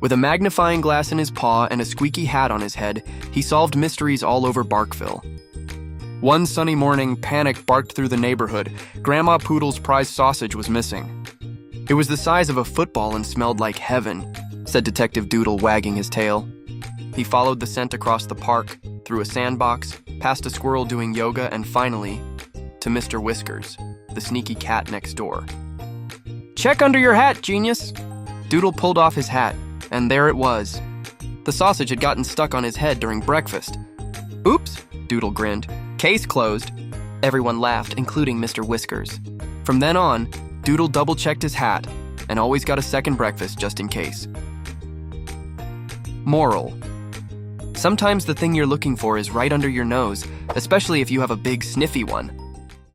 With a magnifying glass in his paw and a squeaky hat on his head, he solved mysteries all over Barkville. One sunny morning, panic barked through the neighborhood. Grandma Poodle's prized sausage was missing. It was the size of a football and smelled like heaven, said Detective Doodle, wagging his tail. He followed the scent across the park, through a sandbox, past a squirrel doing yoga, and finally, to Mr. Whiskers, the sneaky cat next door. "Check under your hat, genius!" Doodle pulled off his hat, and there it was. The sausage had gotten stuck on his head during breakfast. "Oops," Doodle grinned. "Case closed." Everyone laughed, including Mr. Whiskers. From then on, Doodle double-checked his hat and always got a second breakfast just in case. Moral: sometimes the thing you're looking for is right under your nose, especially if you have a big sniffy one.